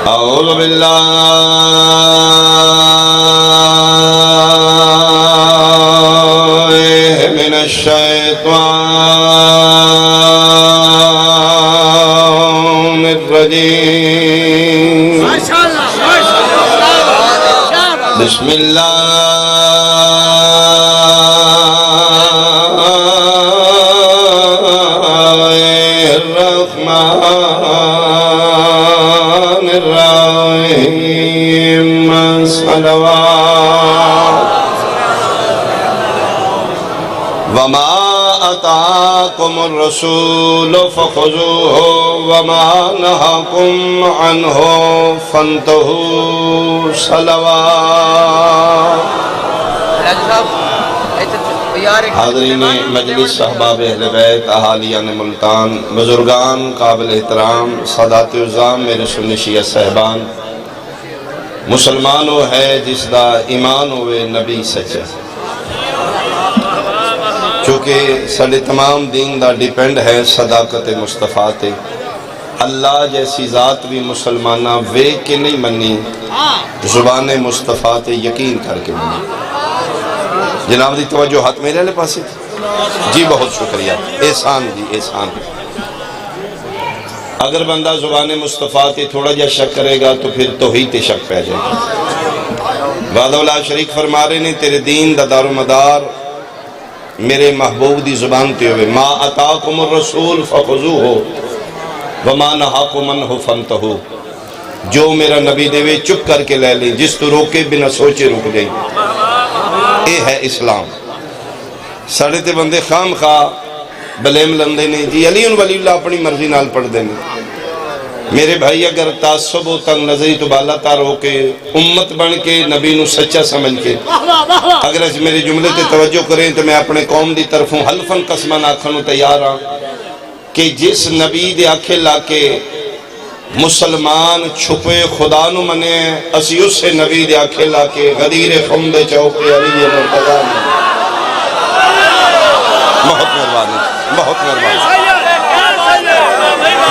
اعوذ باللہ من الشیطان الرجیم بسم اللہ الرحمن الرحیم صلوات وما اتاکم الرسول فخذوه وما نهاکم عنه فانتهوا صلوات حاضرین مجلس صحباب اہل بیت اہالیان ملتان بزرگان قابل احترام سادات عظام میرے سنی شیعہ صاحبان مسلمانوں ہے جس دا ایمان ہوئے نبی سچے چونکہ ساڑھے تمام دین دا ڈیپینڈ ہے صداقت مصطفیٰ تے اللہ جیسی ذات بھی مسلمانہ وے کے نہیں منی زبان مصطفیٰ تے یقین کر کے منی جناب دی توجہ ہاتھ میرے لے پاسے جی بہت شکریہ احسان جی احسان اگر بندہ زبان مصطفیٰ تے تھوڑا جا شک کرے گا تو پھر توحید شک پہ جائے گا وعدہ اللہ شریک فرما رہے نے تیرے دین دا دار و مدار میرے محبوب دی زبان تے ہوئے ما اتاکم الرسول فخذوہ وما نہاکم عنہ فانتہوا جو میرا نبی دے وے چپ کر کے لے لیں جس تو روکے بنا سوچے رک جائیں اے ہے اسلام ساڑھے تے بندے خام خواہ بلیم لندے نے جی علی ولی اللہ اپنی مرضی نال پڑھ دینے میرے بھائی اگر تعصب و تنگ نظری تو بالا تار ہو کے امت بن کے نبی نو سچا سمجھ کے اگر اس میرے جملے تے توجہ کریں تو میں اپنے قوم دی طرفوں حلفاً قسمان آکھنوں تیار ہاں کہ جس نبی دے آکھے لاکے مسلمان چھپے خدا نو منے اسی اس سے نبی دے آکھے لاکے غدیر خمد چوکے علی مرتضی بہت مہربانی بہت مہربانی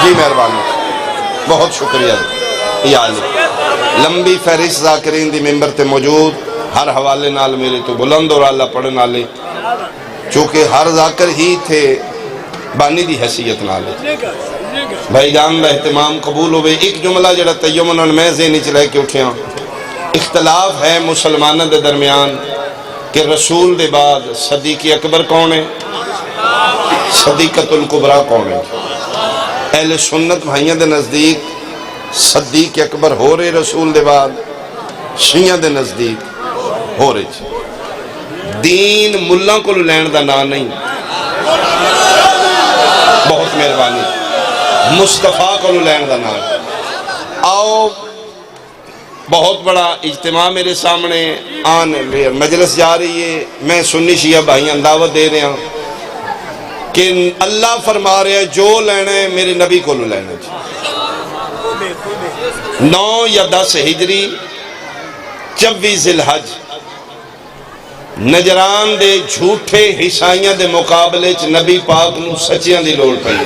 جی مہربانی بہت شکریہ یا علی لمبی فہرست ذاکرین دی ممبر تے موجود ہر حوالے نال میرے تو بلند اور اللہ پڑھن والے چونکہ ہر ذاکر ہی تھے بانی دی حیثیت نالے بھائی جان دا اہتمام قبول ہوئے ایک جملہ جڑا تیمنن میں ذہنی چلائے کے اٹھیاں اختلاف ہے مسلمانہ دے درمیان کہ رسول دے بعد صدیق اکبر کون ہے صدیقۃ الکبریٰ کون ہے اہل سنت بھائیاں دے نزدیک صدیق اکبر ہو رہے رسول دے بعد شیعہ دے نزدیک ہو رہے دین ملہ کو لین دا نا نہیں بہت مہربانی مصطفیٰ کو لین دا نا آؤ بہت بڑا اجتماع میرے سامنے آنے مجلس جا رہی ہے میں سنی شیعہ بھائیاں دعوت دے رہے ہیں کہ اللہ فرما رہے ہیں جو لینا ہے میرے نبی کو لینا ہے 9 یا 10 ہجری 24 ذی الحج نجران دے جھوٹے عیسائیاں دے مقابلے چ نبی پاک نو سچیاں دی لوڑ پئی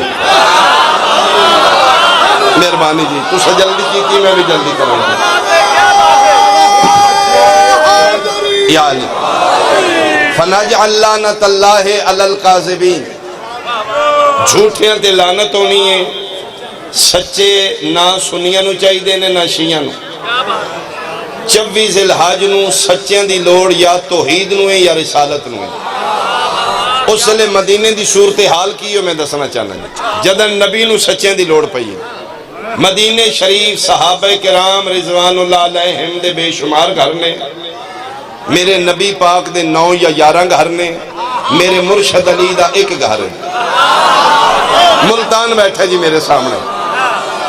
مہربانی جی تو جلدی کی میں بھی جلدی کروں گا یا علی فنجعل لعنت اللہ علی الکاذبین جھوٹیاں تے لعنت ہونی ہے سچے نہ سنیاں نو چاہی دینے نہ شیعہ نو 24 ذی الحج نو سچیاں دی لوڑ یا توحید نو ہے یا رسالت نو ہے اس لئے مدینے دی صورتحال کی ہو میں دسنا چاہنا جدن نبی نو سچیاں دی لوڑ پئی مدینے شریف صحابہ کرام رضوان اللہ علیہم دے بے شمار گھر نے میرے نبی پاک دے 9 یا 11 گھر نے میرے مرشد علی دا ایک گھر ہے ملتان بیٹھے جی میرے سامنے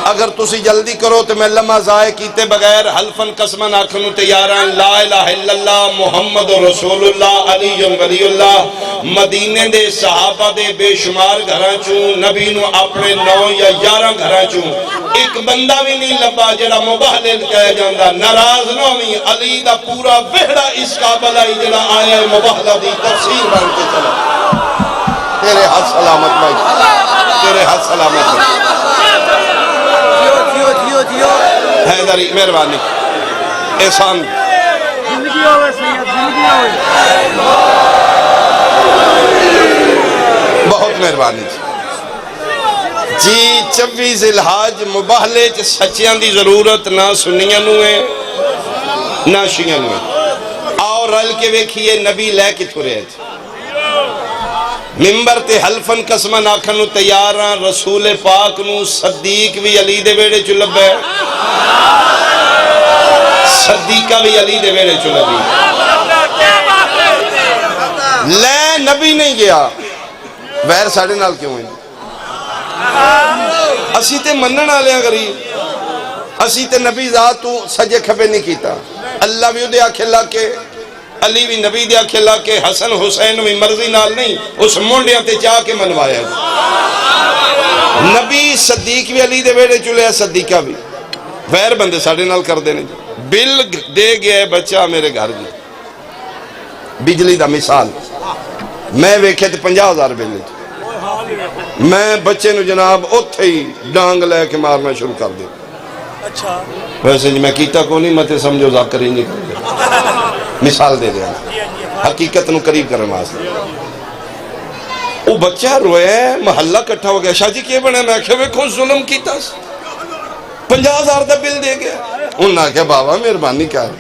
اگر تسی جلدی کرو تو میں لمحہ ضائع کیتے بغیر حلفاً قسماً آکھنوں تیاران لا الہ الا اللہ محمد رسول اللہ علی ولی اللہ مدینے دے صحابہ دے بے شمار گھراں چوں نبی نو اپنے 9 یا 11 گھراں چوں ایک بندہ بھی نہیں لبا جڑا مبہلل کہہ جاندہ ناراض نہ ہوئی علی دا پورا وحڑا اس قابل آئی جڑا آیا مبہلہ دی تفسیر بن کے چلا تیرے ہاتھ سلامت بھائی تیرے ہاتھ سلامت بھائی حیدری مہربانی احسان بہت مہربانی جی 24 ذی الحج مباہلے چ سچیاں دی ضرورت نہ سنیاں نو ہے نہ شیعہ نو ہے اور رل کے ویکھیے نبی لے کے تھرے تھے ممبر تے حلفن قسمن آکھن نو تیاراں رسول پاک نو صدیق بھی علی دے بیڑے چ لبے صدیقہ بھی علی دے بیڑے چ لبی لے نبی نہیں گیا ویر ساڑھے نال کیوں ہیں اسی تے منن آلیاں غریب اسی تے نبی ذات تو سجے کھبے نہیں کیتا اللہ بھی دے آکھے اللہ کے علی بھی نبی دے آکھے اللہ کے حسن حسین بھی مرضی نال نہیں اس مونڈیاں تے چاہ کے منوایا نبی صدیق بھی علی دے بیڑے چلے صدیقہ بھی ویر بندے ساڑھے نال کر دینے بل دے گیا ہے بچہ میرے گھر جی بجلی دا مثال میں ویکھے تے 50,000 بلے میں بچے نو جناب اتھے ہی ڈانگ لے کے مارنا شروع کر دے ویسے جی میں کیتا کو نہیں متے سمجھو ذاکر ہی نہیں کر دے مثال دے دیا حقیقت نو قریب کرنے واسطے وہ بچہ روئے محلہ کٹھا ہو گیا شاہ جی کیے بنے میں کہ ویکھو ظلم کیتا 50,000 دا بل دے گیا انہوں نے کہا بابا مہربانی کیا ہے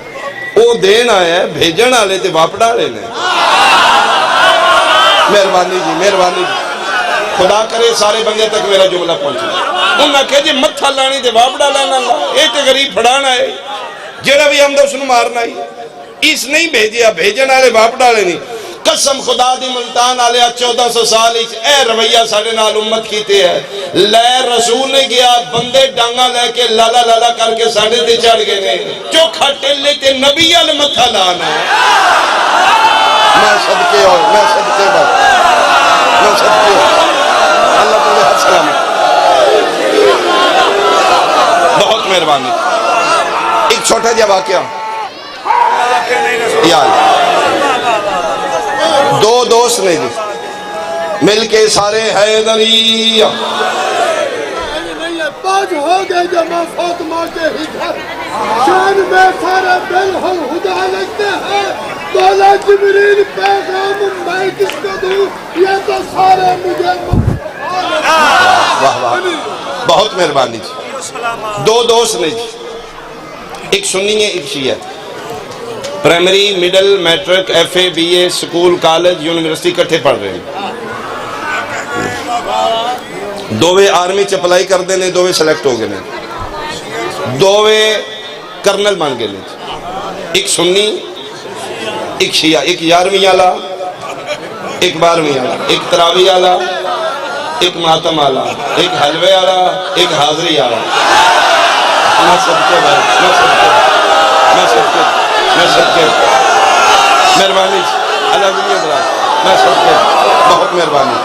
وہ دین آیا ہے بھیجن آلے تے واپڑا لے لیں مہربانی جی مہربانی جی خدا کرے سارے بندے تک میرا جملہ پہنچے انہوں نے کہا جی متھا لانی دے واپڑا لینا اللہ ایک غریب پھڑانا ہے جیڑا بھی ہم دو سنو مارنا ہی اس نہیں بھیجیا بھیجن آلے واپڑا لینی قسم خدا دی ملتان آلے 1400 سال اے رویہ ساڑھے نال امت کیتے ہے لے رسول نے گیا بندے ڈانگا لے کے لالا لالا کر کے ساڑھے تے چڑھ گئے نے چوکھا ٹلے تے نبی آل متھا لانا ہے میں صدقے ہو میں صدقے بات میں صدقے ہو اللہ تمہیں حد سلامت بہت مہربانی ایک چھوٹا جا واقعہ یاد دو دوست نے جی مل کے سارے حیدری تاج ہو گئے جمع فاطمہ کے ہی گھر شان میں سارے بالحل خدا لگتے ہیں مولا جبریل پیغام میں کس کو دوں یہ تو سارے مجھے واہ واہ بہت مہربانی جی دو دوست نے جی ایک سنی ہے ایک Shia primary middle matric F A B A school college university کٹھے پڑھ رہے ہیں دووے آرمی چپلائی کر دینے دووے سلیکٹ ہو گئے دووے کرنل بن گئے ایک سنی ایک شیعہ ایک 11ویں آلہ ایک 12ویں آلہ ایک تراوی آلہ ایک ماتم آلہ ایک حلوے آلہ ایک حاضری آلہ میں صدقے بھائی میں صدقے میں صدقے میں صدقے مہربانی اللہ دنیا برا میں صدقے بہت مہربانی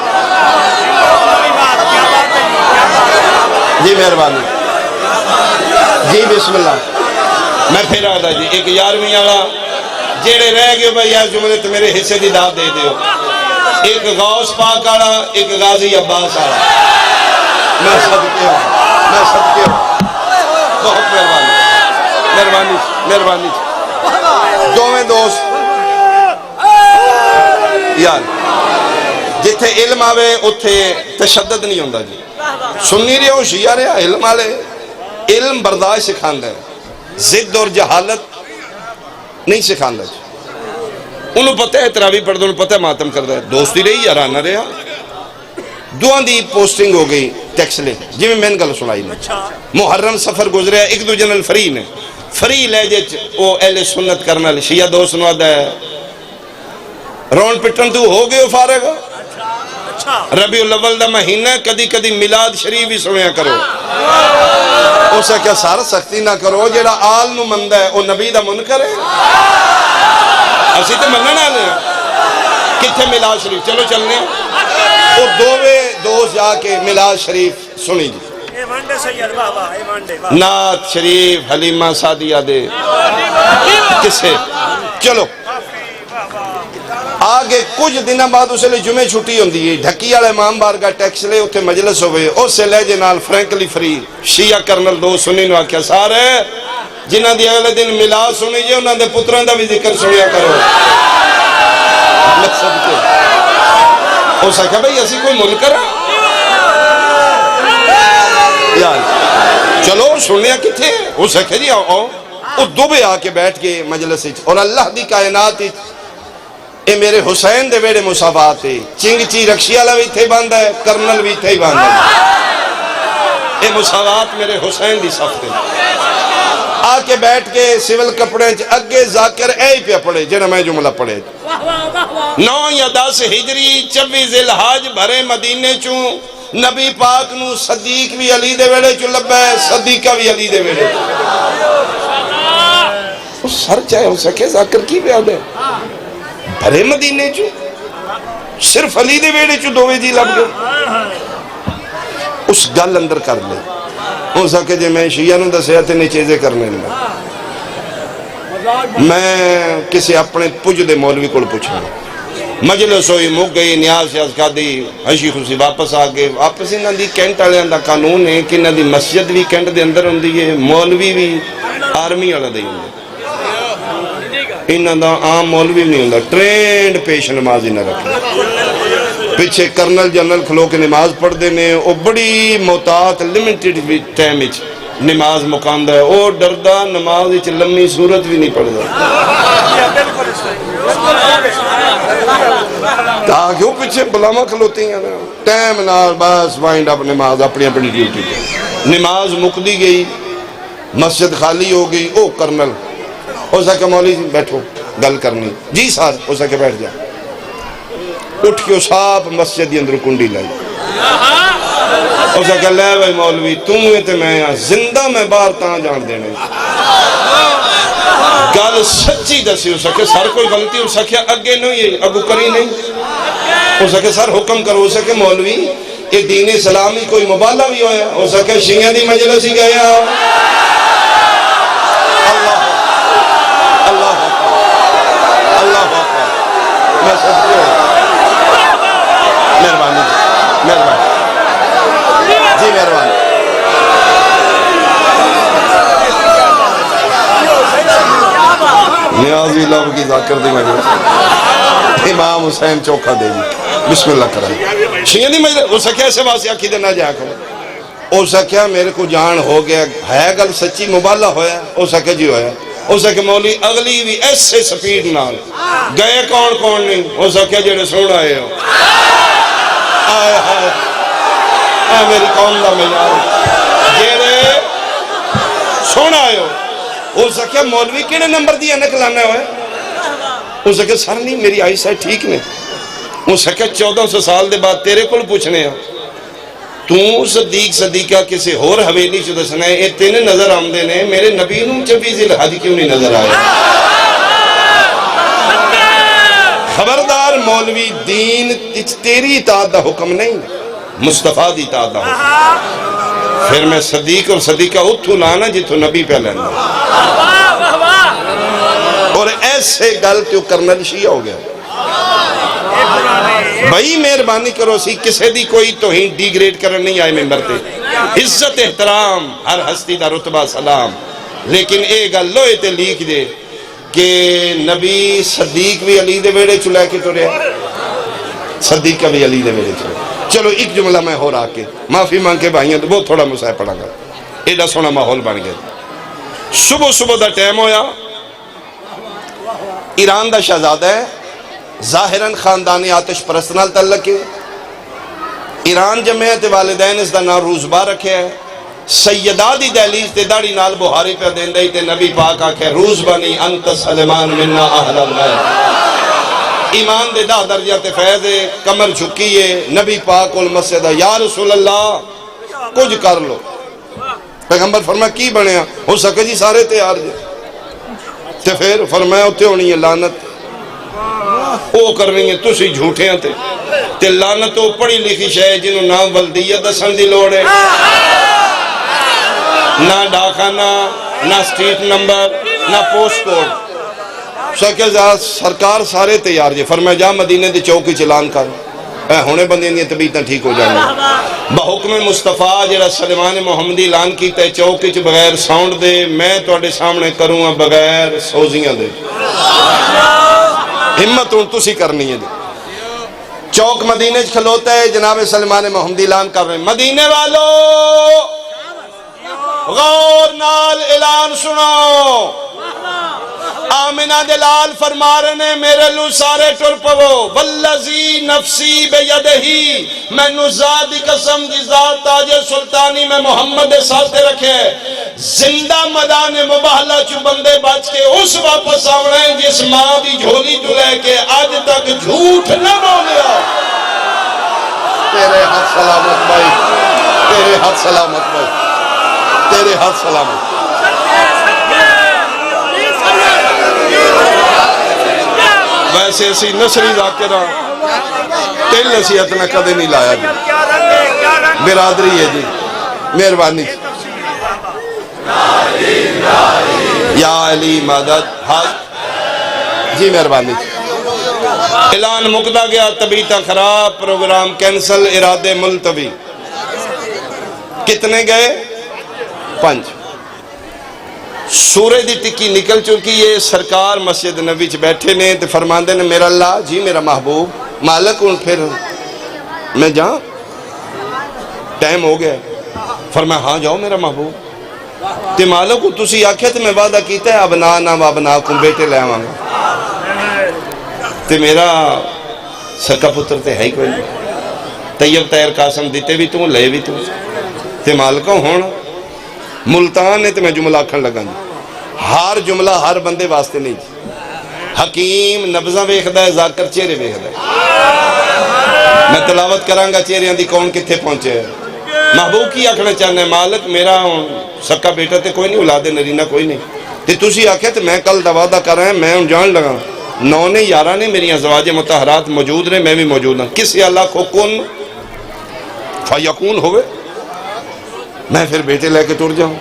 جی مہربانی جی بسم اللہ میں پھر آدھا جی ایک 11ویں آلہ جیڑے رہ گئے بھائی اس جملے تو میرے حصے دی داد دے دیو ایک غوث پاک آڑا ایک غازی عباس آڑا میں صدقے ہوں میں صدقے ہوں بہت مہربانی مہربانی مہربانی دو میں دوست یار جتھے علم آوے اتھے تشدد نہیں ہوندہ جی سنی رہے ہو شیعہ رہے علم آلے علم برداشت سکھاندہ ہے زد اور جہالت نہیں سکھاندہ جی انہوں پتہ ہے تراوی پڑھ دو انہوں پتہ ہے ماتم کردہ ہے دوستی رہی یا رانا رہا دوان دی پوسٹنگ ہو گئی ٹیکس لے جی میں گل سنائی نہیں محرم سفر گزرے ایک دو جنل فری نے فری لے جے وہ اہل سنت کرنا لے شیعہ دوست نوادہ ہے رون پٹن تو ہو گئے فارغ ربیع الاول دا مہینہ کدی کدی میلاد شریف ہی سنیا کرو اسے کیا سارا سختی نہ کرو جیڑا آل نو مندہ ہے وہ نبی دا منکر ہے اسی تے منن آلے ہیں کتھے میلاد شریف چلو چلنے وہ دووے دوست جا کے میلاد شریف سنی جی نعت شریف حلیمہ سعدیہ دے کسے چلو آگے کچھ دن بعد اس لیے جمعے چھٹی ہوندی ہے ڈھکی والے امام بارگاہ ٹیکس لے اتنے مجلس ہوئے اس لہجے نال فرینکلی فری شیعہ کرنل دو سنی نو آکھیا سارے جنہاں دی اگلے دن ملاد سنی جے انہاں دے پتراں دا بھی ذکر سنیا کرو مقصد کے اس آکھیا بھئی اسی کوئی منکر ہے یار چلو سنیا کتھے اس آکھیا جی آؤ وہ دوبے آ کے بیٹھ کے مجلس اور اللہ دی کائنات اے میرے حسین دے ویڑے مساوات ہے چنگ چی رکشی والا بھی تھے باندھا ہے کرنل بھی تھے باندھا ہے اے مساوات میرے حسین دی صف دے آ کے بیٹھ کے سول کپڑے اگے ذاکر اے پہ پڑے جنہ میں جملہ پڑے 9 یا 10 ہجری 24 ذی الحج بھرے مدینے چوں نبی پاک نو صدیق بھی علی دے ویڑے چوں لبا ہے صدیقہ بھی علی دے ویڑے اس سر چاہے ہو سکے ذاکر کی بیاد ہے بھرے مدینے چوں صرف علی دے ویڑے چوں دووے جی لب گئے اس گل اندر کر لے ہو سکے جے میں شیعہ نو دسیا تے نہیں چیزیں کرنے لگا میں کسی اپنے پج دے مولوی کو پوچھا مجلس ہوئی مک گئی نیاز شیاز کا دی ہنشی خوشی واپس آگئے واپس انہاں دی کینٹ آلے اندہ قانون ہے کہ انہاں دی مسجد بھی کینٹ دے اندر ہوندی ہے مولوی بھی آرمی والا دے ہوندے انہاں دا عام مولوی نہیں ہوندہ ٹرینڈ پیش نماز انہاں رکھے پیچھے کرنل جنرل کھلو کے نماز پڑھ دینے او بڑی محتاط لیمٹڈ ٹائم اچ نماز مقاندہ ہے او ڈردہ نماز اچ لمبی صورت بھی نہیں پڑھ دا تاکہ وہ پیچھے بلاما کھلوتی ہیں ٹائم نال بس وائنڈ اپ نماز اپنی اپنی ڈیوٹی پہ نماز مقدی گئی مسجد خالی ہو گئی او کرنل ہو سکے مولی جی بیٹھو گل کرنی جی سار ہو سکے بیٹھ جا اٹھ کے صاحب مسجد دی اندر کنڈی لائی ہو سکے لے بھائی مولوی تم ہوئے تے میں زندہ میں باہر تاں جان دینے گل سچی دسی ہو سکے سر کوئی غلطی ہو سکے اگے نہیں اگو کری نہیں ہو سکے سر حکم کرو ہو سکے مولوی یہ دین اسلامی کوئی مبالغہ بھی ہویا ہو سکے شیعہ دی مجلس ہی گیا اللہ اللہ میں سب کو مہربانی مہربانی جی مہربانی نیازی لب کی ذاکر دی مجلس امام حسین چوکھا دے جی بسم اللہ کرائے شیعہ دی مجلس ہو سکیا ایسے واسی آکھی دے نہ جا کرو ہو سکیا میرے کو جان ہو گیا ہے گل سچی مبالغہ ہویا ہو سکے جی ہویا ہو سکے مولی اگلی بھی ایسے سپیڈ نال گئے کون کون نہیں ہو سکے جڑے سوڑ آئے ہو آئے آئے آئے میری قوم دا معیار جڑے سوڑ آئے ہو سکے مولوی کینے نمبر دیا نکلانا ہوئے ہو سکے سر نہیں میری آئی سائے ٹھیک نہیں ہو سکے 1400 سال دے بعد تیرے کل پوچھنے ہیں تو صدیق صدیقہ کسی اور حویلی چو دسنا ہے اے تینے نظر آمدے نے میرے نبی نوں 24 ذی الحج کیوں نہیں نظر آئے خبردار مولوی دین تیری اطاعت دا حکم نہیں مصطفیٰ دی اطاعت دا حکم پھر میں صدیق اور صدیقہ اتھو لانا جتو نبی پہ لینا اور ایسے گل کیوں کرنل شیعہ ہو گیا بھائی مہربانی کرو سی کسے دی کوئی توہین ڈی گریڈ کرن نہیں آئے ممبر تے عزت احترام ہر ہستی دا رتبہ سلام لیکن اے گل لوئے تے لیک دے کہ نبی صدیق بھی علی دے ویڑے چلائے کے تو رہے صدیقہ بھی علی دے ویڑے چلائے چلو ایک جملہ میں ہو رہا کے معافی مانگ کے بھائیاں تو وہ تھوڑا مسائل پڑھا گا ایڈا سونا ماحول بن گیا صبح صبح دا ٹائم ہویا ایران دا شہزادہ ہے ظاہراً خاندانی آتش پرستنال تعلق ہے ایران جمعیت والدین اس دا نام روزبا رکھے ہے سیدہ دی دہلیز تے داڑی نال بہاری پہ دین دائی تے نبی پاک آکھے روزبانی انت سلمان مننا اہل اللہ ایمان دے دا درجہ تے فیض ہے کمر جھکی ہے نبی پاک المسجد یا رسول اللہ کچھ کر لو پیغمبر فرمایا کی بنیا ہو سکے جی سارے تیار جے تے پھر فرمایا ہوتے ہونی ہے لعنت او کر رہی ہیں تسی جھوٹے ہیں تے لعنت او پڑھی لکھی شاہ جنہوں نام ولدیت دسن دی لوڑ ہے نہ ڈاکانہ نہ سٹریٹ نمبر نہ پوسٹ کوڈ سرکار سارے تیار جے. فرمایا جا مدینے دے چوک وچ اعلان کر, ہونے بندیاں دی طبیعتاں ٹھیک ہو جائیں. بحکم مصطفیٰ جڑا سلیمان محمدی اعلان کیتا ہے چوک وچ بغیر ساؤنڈ دے, میں تواڈے سامنے کروں گا بغیر سوزیاں دے. ہمت ہوں تسی کرنی ہے. چوک مدینے چ کھلوتا ہے, جناب سلیمان محمدی اعلان کر رہے ہیں, مدینے والو غور نال اعلان سنو. آمنہ دلال فرما رہے ہیں میرے لو سارے ٹر پو, والذی نفسی بیدہی, میں نزاد دی قسم دی ذات تاج سلطانی میں محمد ساتھ رکھے, زندہ مدان مباہلہ چو بندے بچ کے اس واپس آونا ہے جس ماں دی جھولی تو لے کے آج تک جھوٹ نہ بولیا. تیرے ہاتھ سلامت بھائی, تیرے ہاتھ سلامت بھائی, تیرے ہاتھ سلامت. ویسے اسی نصری ذاکرہ تیل نصیحت میں کدے نہیں لایا جی, برادری ہے جی, مہربانی یا علی مدد حق جی, مہربانی. اعلان مقدہ گیا, طبیعتاں خراب, پروگرام کینسل, ارادے ملتوی. کتنے گئے؟ 5. سورہ دی ٹکی نکل چکی ہے. سرکار مسجد نبی چ بیٹھے نے تے فرماندے نے میرا اللہ جی میرا محبوب مالک ہوں پھر میں جاؤں, ٹائم ہو گیا. فرمایا ہاں جاؤ میرا محبوب. تے مالک ہوں تسی آکھے تے میں وعدہ کیتا ہے ابنانا و ابناکم, بیٹے لے آواں گا. تے میرا سکا پتر تے ہے ہی کوئی نہیں, طیب طاہر قاسم دیتے بھی تو لے بھی تو. تے مالکہ ہون ملتان نے تے میں جملہ آکھن لگا جی, ہر جملہ ہر بندے واسطے نہیں جی. حکیم نبضہ ویکھدا ہے, ذاکر چہرے ویکھدا ہے. میں تلاوت کرانگا چہریاں دی کون کتھے پہنچے ہے. محبوب کی آکھنا چاہنا ہے مالک میرا سکا بیٹا تے کوئی نہیں, اولاد نرینہ کوئی نہیں. تے تسی آکھے تے میں کل دوادہ کر رہے ہیں, میں ان جان لگا 9 نے 11 نے میری ازواج مطہرات موجود رہے, میں بھی موجود ہوں. کس اللہ کو کن فیکون ہوئے, میں پھر بیٹے لے کے ٹر جاؤں.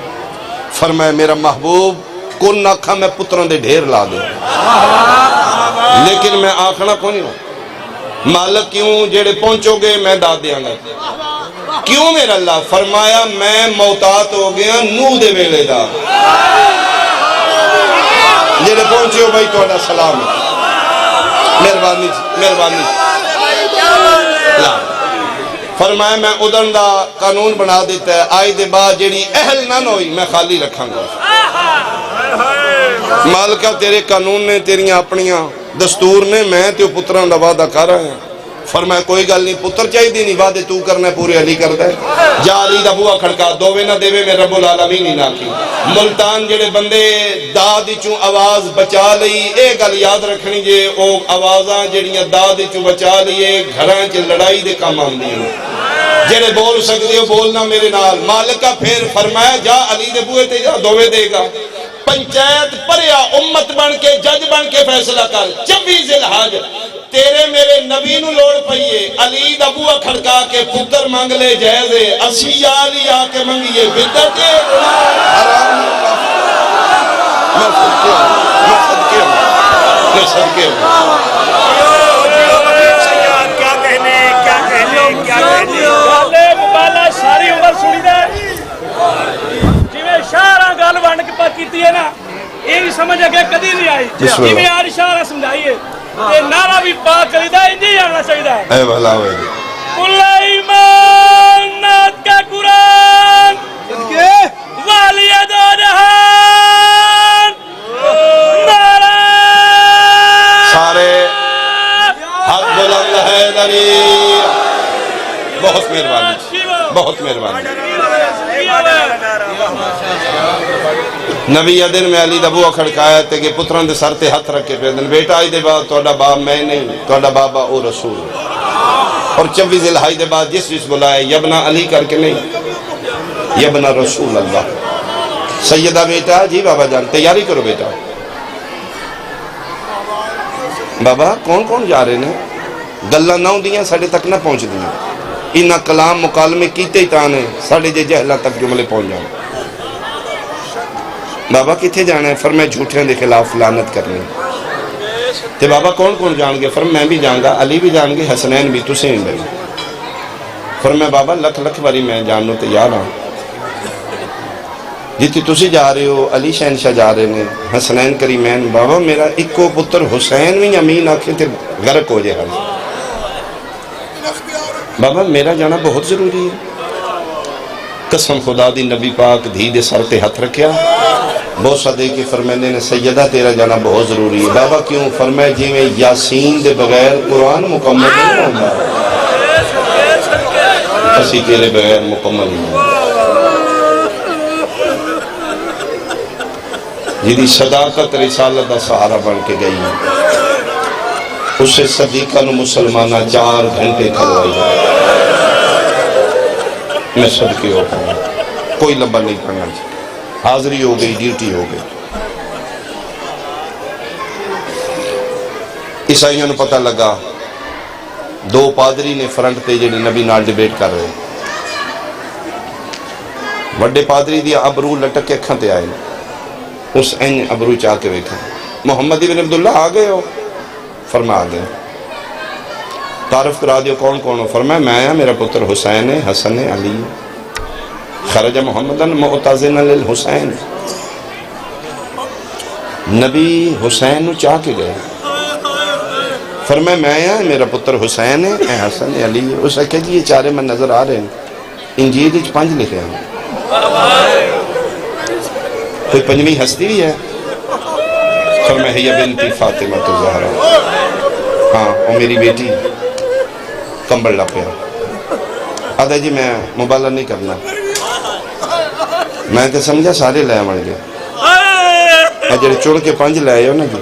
فرمایا میرا محبوب کن نہ کھا میں پتروں دے ڈھیر لا دے, لیکن میں آکھنا کو نہیں ہوں. مالک کیوں جیڑے پہنچو گے میں داد دیاں گا. کیوں میرا اللہ؟ فرمایا میں موتات ہو گیا نوح دے ویلے دا. جیڑے پہنچے ہو بھائی توڑا سلام. مہربانی مہربانی. فرمایا میں ادن دا قانون بنا دیتا ہے, آئی دے بعد جیڑی اہل نہ ہوئی میں خالی رکھاں گا. مالکہ تیرے قانون نے, تیریاں اپنیاں دستور نے, میں تیو پتران دا وعدہ کر رہا ہیں. فرمایا کوئی گل نہیں, پتر چاہی دی نہیں, وعدے تو کرنا ہے پورے علی کر دے. جا علی دا بوا کھڑکا, دووے نہ دیوے میں رب العالمین ہی نہ کی. ملتان جڑے بندے دادی چوں آواز بچا لئی, اے گل یاد رکھنی جے او آوازاں جڑیاں دادی چوں بچا لئے گھراں چ لڑائی دے کام آندی ہیں. جڑے بول سکتے ہو بولنا میرے نال. مالکہ پھر فرمایا جا علی دے بوئے تے جا, دووے دے گا. پنچایت پریا امت بن کے جج بن کے فیصلہ کر. 24 ذی الحج تیرے میرے نبی نو لوڑ پئیے, علی دا بوا کھڑکا کے پتر مانگ لے جائزے, اسی یا علی آ کے منگیے بدت ہے. میں صدقے ہوں. ساری عمر سنی دے جی میں اشارہ گل بن کے پاک کیتی ہے نا, یہ بھی سمجھ اگے کدی نہیں آئی. جی میں یار اشارہ سمجھائیے تے نعرہ بھی پاک کریدا انجی آنا چاہیے. اے بھلا ہوئے کل ایمانات کا قرآن والی دو جہان نعرہ سارے حق بلند ہے دری. بہت مہربانی, بہت مہربانی. نبی دن میں علی دا بوا کھڑکایا تے کہ پتران دے سر تے ہاتھ رکھے پہ دن, بیٹا آئی دے بعد توڑا باپ میں نہیں, توڑا بابا او رسول. اور 24 ذی الحج دے بعد جس بلایا یبنا علی کر کے نہیں, یبنا رسول اللہ. سیدہ بیٹا جی بابا جان تیاری کرو بیٹا. بابا کون کون جا رہے ہیں؟ گلہ نہ دیاں ساڑھے تک نہ پہنچ دیاں. انہا کلام مکالمے کیتے ہی تانے ساڑھے جے جہلہ تک جملے پہنچ جاؤں. بابا کتھے جانا ہے؟ فرمائے جھوٹیاں دے خلاف لعنت کرنے. تے بابا کون کون جان گے؟ فرمایا میں بھی جان گا، علی بھی جان گے، حسنین بھی، تسیں بھی۔ فرمایا بابا لکھ لکھ باری میں جانوں تیار ہوں، جتنی تسی جا رہے ہو علی شہنشاہ جا رہے ہیں، حسنین کریمین، بابا میرا ایک پتر حسین بھی امین آکھے تے غرق ہو جائے حال۔ بابا میرا جانا بہت ضروری ہے۔ قسم خدا دی نبی پاک دھی دے سر تے ہاتھ رکھیا، بوسہ دے کے فرمانے نے سیدہ تیرا جانا بہت ضروری ہے۔ بابا کیوں؟ فرمائے جی میں یاسین دے بغیر قرآن مکمل نہیں ہوگا، اسی تیرے بغیر مکمل نہیں ہوگا۔ جیدی صداقت رسالت دا سہارا بن کے گئی، اسے صدیقہ نو مسلمانہ 4 گھنٹے کھلوائی۔ میں صدقے ہو پاؤں، کوئی لمبا نہیں پڑھنا چاہیے، حاضری ہو گئی، ڈیوٹی ہو گئی۔ عیسائیوں نے پتہ لگا، 2 پادری نے فرنٹ تے جڑے نبی نال ڈیبیٹ کر رہے، وڈے پادری دی ابرو لٹک کے اکھاں تے آئے، اس این ابرو چاہ کے ویکھا، محمد ابن عبداللہ آ گئے ہو؟ فرمایا آ گئے۔ تعارف کرا دیو کون کون ہو؟ فرمایا میں آیا، میرا پتر حسین ہے، حسن ہے، علی ہے۔ خرج محمدن معتزنا للحسین، نبی حسین نو چاہ کے گئے۔ فرمایا میں آیا، میرا پتر حسین ہے، اے حسن ہے، علی ہے۔ اس نے کہا جی یہ 4 من نظر آ رہے ہیں، انجیل وچ 5 لکھے ہیں، کوئی 5ویں ہستی بھی ہے؟ فرمایا ہی بنتی فاطمہ الزہرا، ہاں وہ میری بیٹی، کمبل لا پیا۔ آدھا جی میں مبالغہ نہیں کرنا، میں تو سمجھا سارے لے بن گئے، جڑے چڑ کے 5 لے آئے ہو نا جی،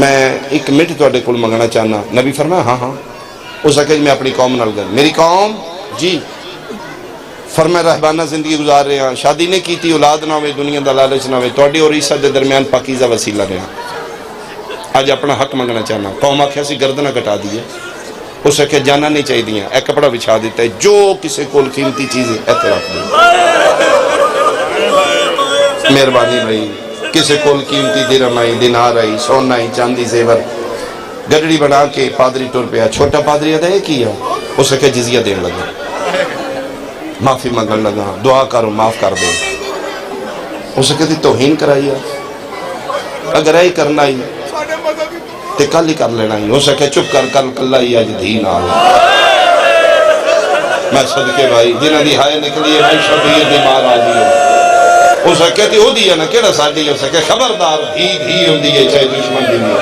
میں 1 منٹ تواڈے کول منگنا چاہنا۔ نبی فرمایا ہاں ہاں۔ اس نے کہا جی میں اپنی قوم نال گل، میری قوم جی؟ فرمایا رہبانہ زندگی گزار رہے ہیں، شادی نہیں کیتی، اولاد نہ ہوئے، دنیا دا لالچ نہ ہوئے، تواڈی اور عیسیٰ دے درمیان پاکیزہ وسیلہ رہا، آج اپنا حق منگنا چاہنا۔ قوم آکھیا سی گردنہ کٹا دیئے، اس نے کہا جانا نہیں چاہی دیا، ایک کپڑا بچھا دیتا ہے، جو کسے کول قیمتی چیزیں ایتھے رکھ دیں، مہربانی بھائی، کسے کول قیمتی درہم آئی، دینار آئی، سونا آئی، چاندی زیور، گڈڑی بنا کے پادری ٹر پیا، چھوٹا پادری ادا یہ کیا، اس نے کہا جزیہ دین لگا، معافی منگن لگا، دعا کرو معاف کر دے۔ اس نے کہتی توہین کرائی ہے، اگر ایک کرنا ہی تے کل ہی کر لینا ہی۔ اس نے کہا چپ کر، کل کلہ ہی آج دھی نال۔ میں صدقے بھائی جنہ دی ہائے نکلی ہے، میں شبیر دی مار آجی ہوں۔ اس نے کہتی ہو دی ہے نا کیڑا ساڑی ہے، اس نے کہا خبردار دھی ہوں دی ہے چاہے دشمن دی نہیں ہے۔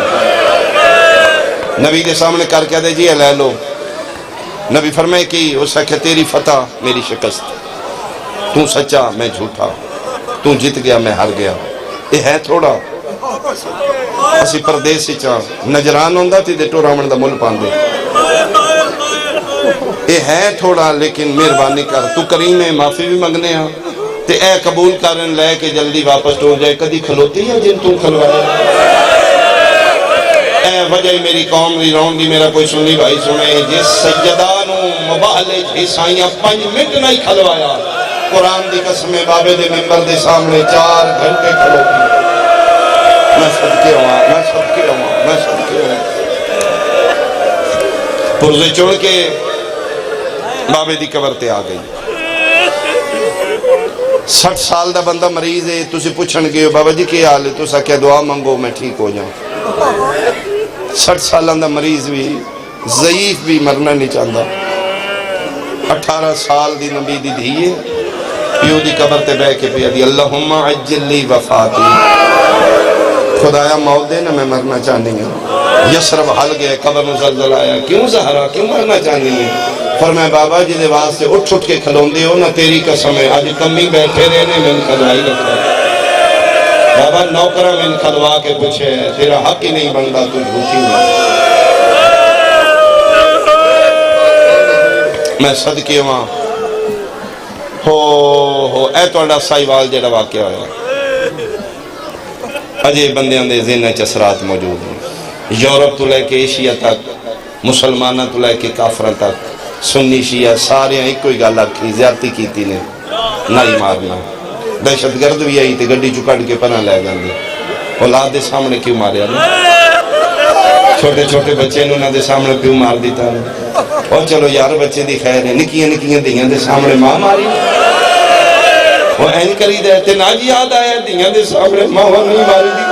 نبی کے سامنے کر کے دے جی لے لو۔ نبی فرمائے کی، اس نے کہا تیری فتح میری شکست، تو سچا میں جھوٹا، تو جت گیا میں ہار گیا۔ یہ ہے تھوڑا اسی پردیس ہی چاہ نجران ہوندہ تھی دے ٹو رامن دا مل پاندے، یہ ہے تھوڑا لیکن مہربانی کر، تو کریم ہے، معافی بھی منگنے ہاں تے اے قبول کرن لے کے جلدی واپس ٹور جائے۔ کدی کھلوتی ہے جن تو کھلوائے، اے وجہ میری قوم دی رون دی میرا کوئی سنی بھائی سنے، جس سیدانوں مباہلے عیسائیاں 5 منٹ نہیں کھلوایا، قرآن دی قسم بابے دے ممبر دے سامنے 4 گھنٹے کھلوتی۔ میں صدقے ہوا، میں صدقے ہوا، میں صدقے ہوا۔ پرزے چڑھ کے بابے دی قبر تے آ گئی۔ 60 سال دا بندہ مریض ہے، تسی پوچھن گئے بابا جی کی حال ہے، تو سا کیا دعا منگو میں ٹھیک ہو جاؤں۔ 60 سالان دا مریض بھی ضعیف بھی مرنا نہیں چاہتا۔ 18 سال دی نبی دی دھیے پیو دی قبر تے بے کے پیا دی اللہم عجل لی وفاتی، خدایا موت دے نا میں مرنا چاہنی ہوں۔ یسرب حل گئے، قبر میں زلزل آیا، کیوں زہرا کیوں مرنا چاہنی ہے؟ فرمایا بابا جی دے واسطے اٹھ اٹھ کے کھلون دے ہو نا، تیری قسم ہے آج کمی بیٹھے رہنے میں ان کھلوائی رکھا۔ بابا نوکرہ میں ان کھلوا کے پوچھے تیرا حق ہی نہیں بنتا، تو جھوٹی نہیں۔ میں صدقے ہوا ہو اے توڑا سائیوال جڑا واقعہ ہویا، اجے بندیاں دے ذہن چ اثرات موجود ہیں، یورپ تو لے کے ایشیا تک، مسلمانہ تو لے کے کافرہ تک، سنی شیعہ سارے ایک کوئی گل آکھی، زیادتی کیتی نے نہ ہی مارنا۔ دہشت گرد بھی آئی تے گڈی چکڑ کے پناہ لے گندے، اولاد دے سامنے کیوں ماریا نے؟ چھوٹے چھوٹے بچے نے انہوں دے سامنے پیو مار دیتا اور چلو یار بچے دی خیر ہے نکیاں نکیاں دیاں دے سامنے ماں ماری وہ این کری دے تے ناج یاد آیا دیاں دے سامنے ماں نہیں ماری دی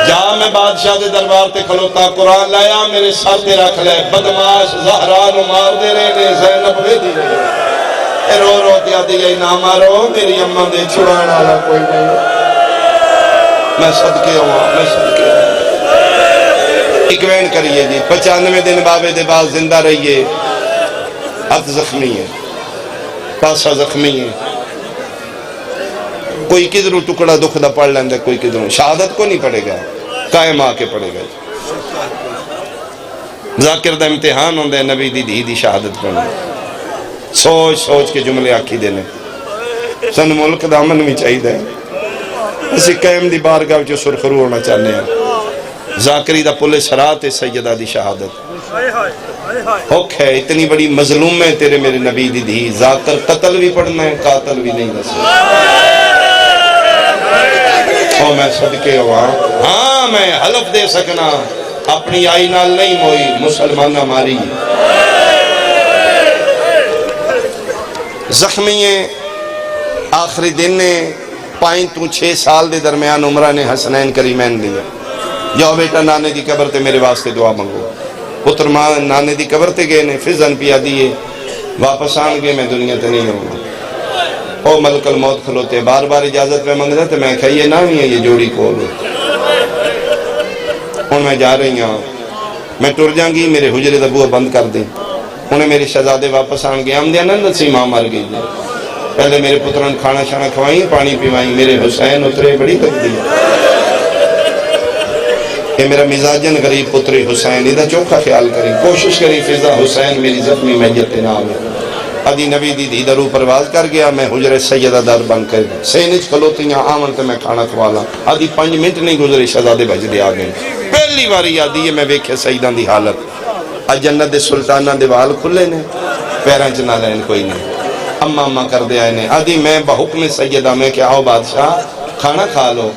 جا میں بادشاہ دے دربار تے کھلوتا قرآن لایا میرے سر تے رکھ لے بدماش زہرا نو مار دے رہے نے زینب وے دی رہے رو رو دیا دیا نہ مارو میری اماں دے چھڑان والا کوئی نہیں میں صدقے ہوا میں صدقے ہوا اکوین کریے جی 95 دن بابے دے بعد زندہ رہیے ہاتھ زخمی ہے پاسا زخمی ہے کوئی کدھروں ٹکڑا دکھ دا پڑھ لیندے کوئی کدھروں شہادت کو نہیں پڑھے گا قائم آ کے پڑھے گا ذاکر دا امتحان ہوندے نبی دی دھی دی شہادت پڑھنے سوچ سوچ کے جملے آکھی دینے سن ملک دا امن بھی چاہی دے اسی قائم دی بارگاہ جو سرخرو ہونا چاہنے ہیں ذاکری دا پولیس رات سیدہ دی شہادت حق ہے اتنی بڑی مظلوم ہے تیرے میرے نبی دی دھی ذاکر قتل بھی پڑھنا ہے قاتل بھی نہیں دسے میں صدقے ہوا ہاں میں حلف دے سکنا اپنی آئی نال نہیں موئی مسلمانہ ماری زخمی آخری دن نے 5 تو 6 سال دے درمیان عمرہ نے حسنین کریمین دیا جاؤ بیٹا نانے دی قبر تے میرے واسطے دعا منگو پتر ماں نانے دی قبر تے گئے نے فضن پیا دیئے واپس آن گئے میں دنیا تے نہیں ہوں او ملک الموت کھلوتے بار بار اجازت میں منگ دیتے میں کہا یہ نہ ہی ہے یہ جوڑی کھول ان میں جا رہی ہوں میں ٹر جاؤں گی میرے حجرے دا بوہ بند کر دیں انہیں میری شہزادے واپس آن گئے ہم دیا نند سی ماں مر گئی پہلے میرے پتران کھانا شانا کھوائیں پانی پیوائیں میرے حسین اترے بڑی کر دی کہ میرا مزاجن غریب پتری حسین ادھا چوکھا خیال کریں کوشش کریں فضا حسین میری زخمی میت نام ہے ادھی نبی دی دی درو پرواز کر گیا میں حجر سیدہ در بن کر سینج کھلوتیاں آمن تے میں کھانا کھوالا ادھی 5 منٹ نہیں گزرے شہزادے بھج دے آگئے پہلی باری آدھی ہے میں ویکھے سیدان دی حالت جنت دے سلطانہ دے وال کھلے نے پیران چنا لین کوئی نہیں اماں کر دے آئے نے ادھی میں بحکم سیدہ میں کہ آؤ بادشاہ کھانا کھا لو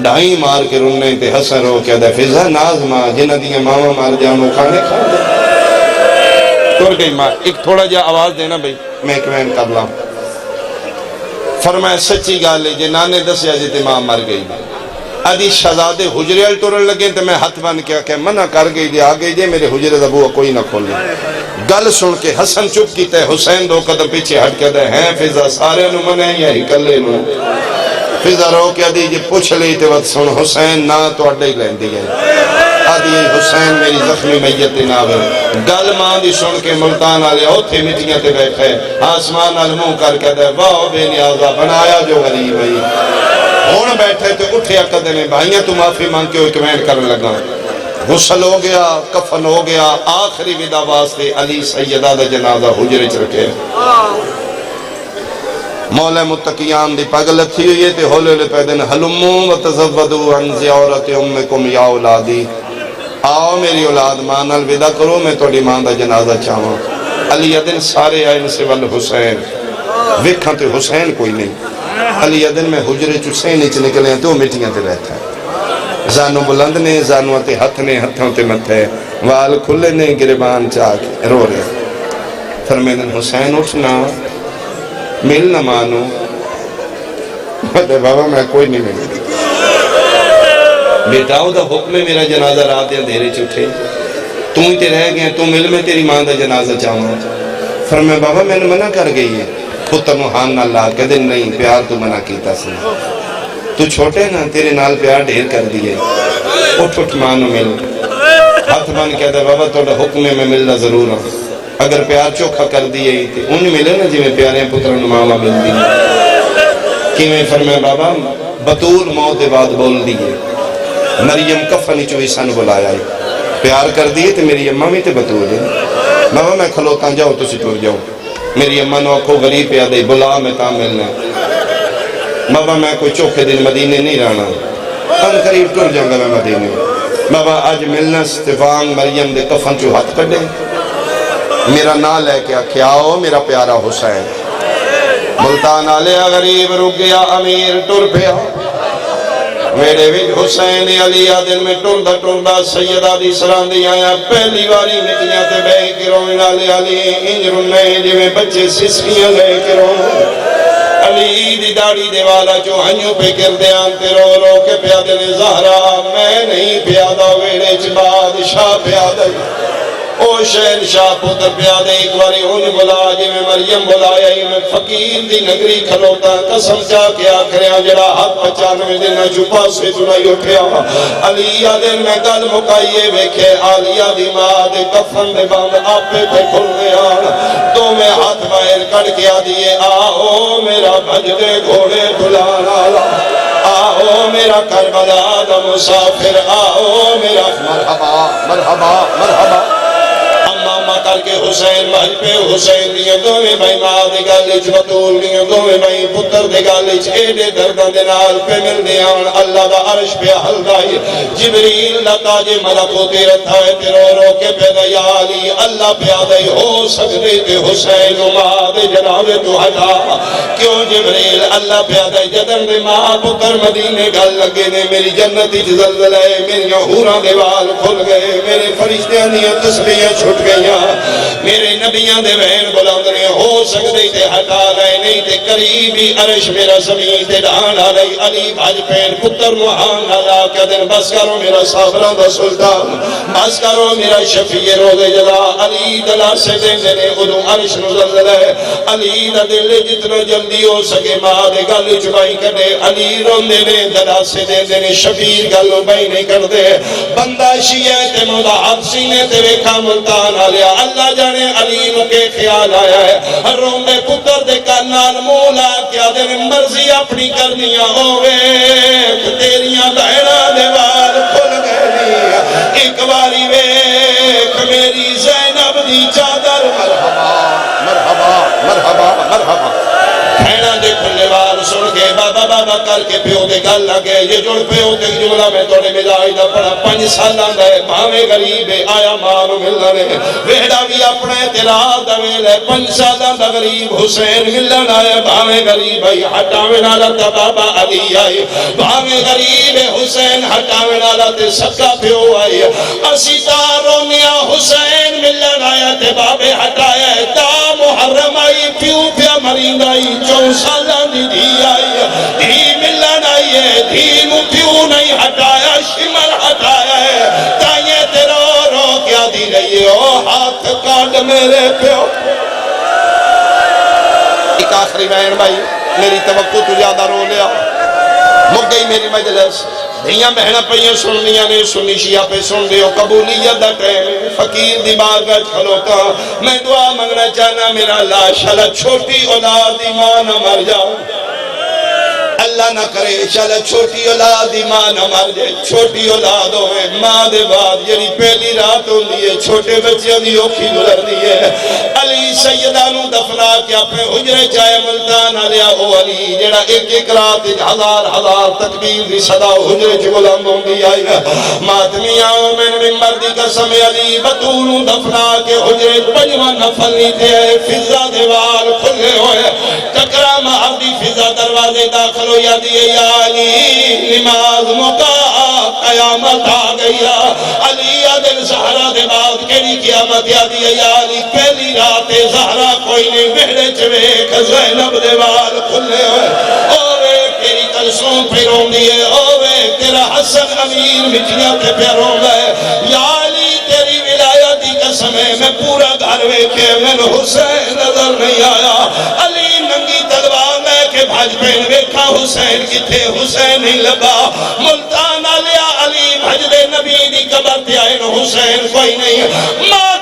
ڈھائی مار کے رننے تے حسن رو کیا دے فضا ناز ماں جنہ دیئے ماما مار جانو کھانے کھا دے ٹور گئی ماں ایک تھوڑا جا آواز دینا بھئی میں ایک کر لاؤں فرمایا سچی گالے جے نانے دسیا جیتے ماں مر گئی ادھی شہزادے حجرے ٹورن لگے تو میں ہاتھ بن کیا کہ منع کر گئی جے آگئی جے میرے حجرے دا بوہ کوئی نہ کھولے گل سن کے حسن چپ کیتا ہے حسین 2 قدم پیچھے ہٹ کے دے ہیں فضا سارے نو منع یا ہی کلے نو فضا رو کیا دی جے پوچھ لی تے وقت سن حسین نہ تو اڈے ہی لین دی گئے آدھی حسین میری زخمی میت ناوے گل ماں دی سن کے ملتان آلے ہوتے مٹیاں تے بیٹھے آسمان علموں کر کے دے واہ بے نیازہ بنایا جو غریب ہے ہون بیٹھے تے اٹھے اکدے نے بھائیاں تو معافی مانگ کے کمنٹ کرنے لگا غسل ہو گیا کفن ہو گیا آخری ودا واسطے علی سیدہ دا جنازہ حجرے چرکے مولا متقیان دی پگل تھی ہوئی تے ہولے لے پیدن حلموں و تزودو عن زیارت امکم یا اولادی آؤ میری اولاد مان الوداع کرو میں توڑی مان دا جنازہ چاہوں علی ادن سارے آئین سے ول حسین وکھاں تے حسین کوئی نہیں علی ادن میں حجرے چسین اچ نکلے ہیں تو مٹیاں تے رہتا ہے زانو بلند نے زانو تے ہتھ نے ہتھوں تے متھے وال کھلے نے گربان چاک رو رہے فرمیدن حسین اٹھنا مل نہ مانو بابا میں کوئی نہیں مل بیٹاؤ دا حکم ہے میرا جنازہ رات یا دھیرے چھٹے تم ہی تے رہ گئے تم مل میں تیری ماں دا جنازہ چاہوں فرمائے بابا میں نے منع کر گئی ہے پتر نوحان نہ اللہ کہ دن نہیں پیار تو منع کیتا سی تو چھوٹے نا تیرے نال پیار ڈھیر کر دیئے اٹھ اٹھ مانو مل ہاتھ بان کہتا بابا توڑا حکم ہے میں ملنا ضرور ہوں اگر پیار چوکھا کر دیئے ہی تھے انہیں ملے نا جی میں پیارے پتر نماما مل دیئے کہ میں فرمائے بابا بطور موت بعد بول دیئے مریم کفنی چوئی سن بلایا ہے پیار کر دیئے تو میری اممہ میں تے بطور ہے بابا میں کھلوتا جاؤ تو سٹور جاؤ میری اممہ نو اکھو غریب پیادے دے بلا میں تا ملنا بابا میں کوئی چوکھے دن مدینے نہیں رہنا ان قریب ٹور جاؤں گا میں مدینے بابا آج ملنا استفان مریم دے کفن چو ہاتھ کر دے میرا نا لے کے کھیاؤ میرا پیارا حسین ملتان آلے غریب رک گیا امیر ٹر پیا میرے بھی حسین علی دل میں ٹردہ ٹردہ سیدہ دی سلام دی آیا پہلی واری مٹیاں تے بے کے روئن علی انج رنے جی میں بچے سسکیاں لے کے روئن علی دی داڑی دے والا جو ہنیوں پہ کردے آنتے رو رو کے پیادے نے زہرا میں نہیں پیادہ ویڑے بادشاہ پیادہ او شہر شاہ پتر پیادے ایک باری انہیں بلا جی میں مریم بلایا ہی میں فقیر دی نگری کھلوتا قسم چاہ کے آکھریاں جڑا ہاتھ پچانوے دن چھپا سے تو نہیں اٹھیا علیہ دن میں گل مکائیے ویکھے عالیہ دی ماں دے کفن دے باند آپے پہ کھل گیا تو میں ہاتھ باہر کڑ کے آدھیے آؤ میرا بھج دے گھوڑے دلانا آؤ میرا کربلا دا مسافر آؤ میرا مرحبا مرحبا مرحبا کر کے حسین محل پہ حسین دیئے دوویں بھائی ماں دے گالج بطول دیئے دوویں بھائی پتر دے گالج ایڈے دردہ دے نال پہ مل دیان اللہ دا عرش پہ حل دائی جبریل دا تاج ملکوتی رتھا ہے تے رو رو کے پیدا یا علی اللہ پیادائی ہو سکتے تے حسین ماں دے جنابے تو ہٹا کیوں جبریل اللہ پیادائی جدن دے ماں پتر مدینے گل لگے نے میری جنتی زلزل ہے میری حوراں دیوال کھل گئے میرے فرشتیاں دیاں تسبیحیں چھٹ گئیاں میرے نبیان دے بہن بلند نے ہو سکتے تے ہٹا گئے نہیں تے قریبی عرش میرا زمین تے ڈھان آلائی علی بھاج پین پتر محان آلا کیا دن بس کرو میرا صابران دا سلطان بس کرو میرا شفیع روز جدا علی دلا سے دن دنے ادو عرش نزل ہے علی دا دل جتنا جلدی ہو سکے ماں دے گل چبائی کردے علی رون دنے دلا سے دن دنے شفیع گلو بائی نہیں کردے بندہ شیعہ تے مدعب سینے تے ویکھا ملتان آلیا اللہ جانے علیم کے خیال آیا ہے روندے پتر دے کرنال مولا کیا دے مرضی اپنی کرنیاں ہوئے تیریاں دائرہ دیوار کھل گئے ایک باری ویک میری زینب دی چادر مرحبا مرحبا مرحبا مرحبا کھینا دے کھلے وار سن کے بابا بابا کر کے پیو دے گل لگے یہ جڑ پیو دے جملہ میں توڑے ملائی دا پڑا 5 سالان دے بھاوے غریب آیا مارو ملنے ویڑا بھی اپنے اعتراض دا ویلے 5 سالان دا غریب حسین ملن آئے بھاوے غریب آئی ہٹاوے نالا تا بابا علی آئی بھاوے غریب حسین ہٹاوے نالا تے سکا پیو آئی اسی تارو میاں حسین ملن آیا تے بابے ہٹایا تا محرم آئی پیو پیا مرین آئی 4 سالان دی دی آئی دی ملن آئی ہے دی مو پیو نہیں ہٹایا شمر ہٹایا ہے تائیے تیرو رو کیا دی رہی ہے او ہاتھ کاٹ میرے پیو ایک آخری بہن بھائی میری توقع تو زیادہ رو لیا مک گئی میری مجلس دھیاں بہنہ پہیاں سن لیاں نے سنی شیعہ پہ سن دیو قبولیت دا ٹیم فقیر دی بارگاہ کھلوتا میں دعا منگنا چاہنا میرا اللہ شالا چھوٹی اولاد ایمان مر جاؤ اللہ نہ کرے چلا چھوٹی اولاد ماں نہ مر جائے چھوٹی اولاد ہوئے ماں دے بعد یعنی پہلی رات ہوں دیئے چھوٹے بچے دی اوکھی گزر دیئے علی سیدانو دفنا کے اپنے حجرے چاہے ملتان آلیا او علی جڑا ایک ایک رات 1000 تکبیر دی صدا حجرے چھ بلند ہوں دی آئی ماتمی آؤ میں ممبر دی قسم علی بطولو دفنا کے حجرے 5 نفل نہیں تھے فضا دیوار کھلے ہوئے ٹکرا مہر دی فضا دروازے داخل ہو یا دیئے یا علی نماز مقا قیامت آ گئی علی دل زہرہ دے بعد کیلی قیامت یا دیئے یا علی پہلی رات زہرہ کوئی نہیں بہڑے چویک زینب دے بال کھلے ہوئے اوے تیری کلسوں پھروں دیئے اوے تیرا حسن امیر مٹیاں کے پیروں گئے یا علی تیری ولایتی قسم ہے میں پورا گھر ویکھے میں حسین نظر نہیں آیا علی ننگی تلوار میں کہ بھاج پین ویکھا حسین کی تھے حسین نہیں لبا ملتان آلیا علی بھج دے نبی دی قبر تے آئے حسین کوئی نہیں ماں